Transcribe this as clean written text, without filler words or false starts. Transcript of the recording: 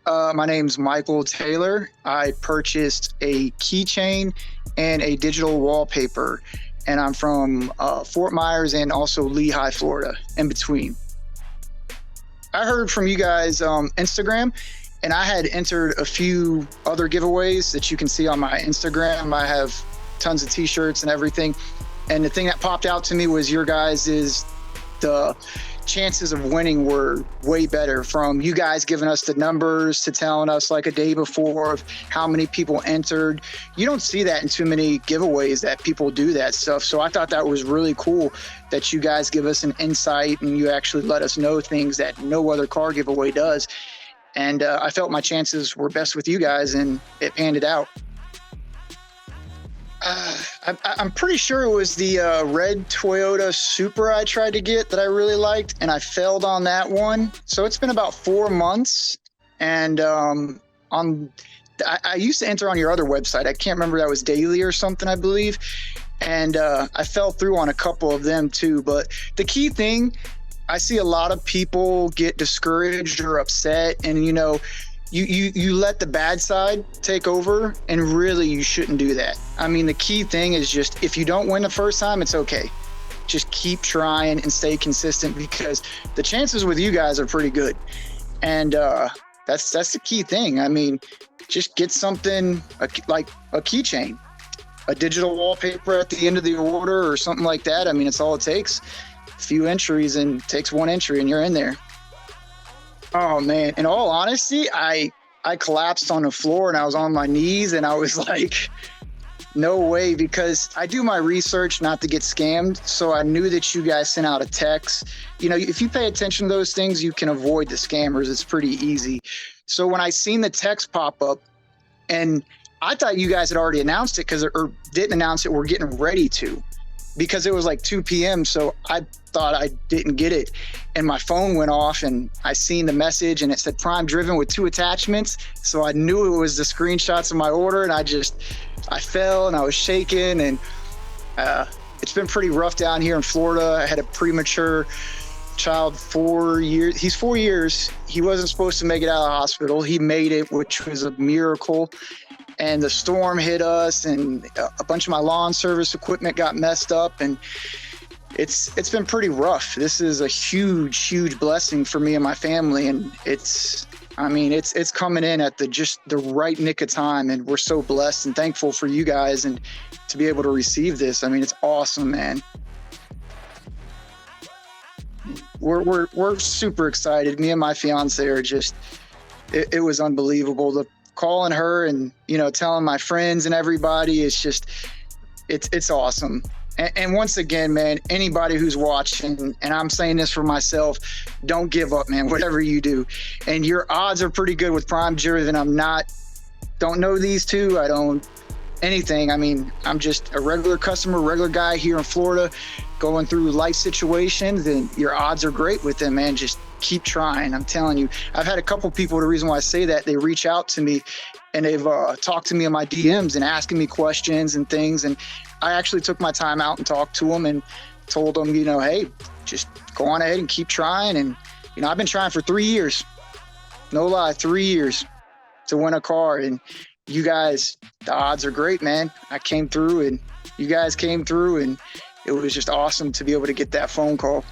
My name's Michael Taylor. I purchased a keychain and a digital wallpaper, and I'm from Fort Myers and also Lehigh, Florida, in between. I heard from you guys Instagram, and I had entered a few other giveaways that you can see on my Instagram. I have tons of t-shirts and everything. And the thing that popped out to me was your guys' the chances of winning were way better, from you guys giving us the numbers to telling us like a day before of how many people entered. You don't see that in too many giveaways, that people do that stuff. So I thought that was really cool that you guys give us an insight and you actually let us know things that no other car giveaway does. And I felt my chances were best with you guys, and it panned it out. I'm pretty sure it was the red Toyota Supra I tried to get that I really liked, and I failed on that one. So it's been about 4 months, and I used to enter on your other website. I can't remember, that was daily or something, I believe, and I fell through on a couple of them too. But the key thing, I see a lot of people get discouraged or upset, and you let the bad side take over, and really you shouldn't do that. I mean, the key thing is just, if you don't win the first time, it's okay. Just keep trying and stay consistent, because the chances with you guys are pretty good. And that's the key thing. I mean, just get something like a keychain, a digital wallpaper at the end of the order or something like that. I mean, it's all it takes. A few entries, and it takes one entry and you're in there. Oh man, in all honesty, I collapsed on the floor and I was on my knees, and I was like, no way, because I do my research not to get scammed. So I knew that you guys sent out a text. If you pay attention to those things, you can avoid the scammers. It's pretty easy. So when I seen the text pop up, and I thought you guys had already announced it, or didn't announce it, we're getting ready to, because it was like 2 p.m. So I thought I didn't get it, and my phone went off, and I seen the message and it said prime driven with 2 attachments. So I knew it was the screenshots of my order, and I fell and I was shaking, and it's been pretty rough down here in Florida. I had a premature child, 4 years. He's 4 years. He wasn't supposed to make it out of the hospital. He made it, which was a miracle. And the storm hit us, and a bunch of my lawn service equipment got messed up, and it's been pretty rough. This is a huge blessing for me and my family, and it's coming in at the right nick of time, and we're so blessed and thankful for you guys and to be able to receive this. I mean, it's awesome, man. We're super excited. Me and my fiance are just, it was unbelievable. Calling her and telling my friends and everybody, it's awesome. And once again, man, anybody who's watching, and I'm saying this for myself, don't give up, man, whatever you do. And your odds are pretty good with prime driven. Don't know these two, I don't anything. I mean, I'm just a regular customer, regular guy here in Florida going through life situations, and your odds are great with them, man. Just keep trying. I'm telling you, I've had a couple people, the reason why I say that, they reach out to me and they've talked to me in my DMs and asking me questions and things. And I actually took my time out and talked to them and told them, hey, just go on ahead and keep trying. And, I've been trying for 3 years, no lie, 3 years to win a car. And you guys, the odds are great, man. I came through and you guys came through, and it was just awesome to be able to get that phone call.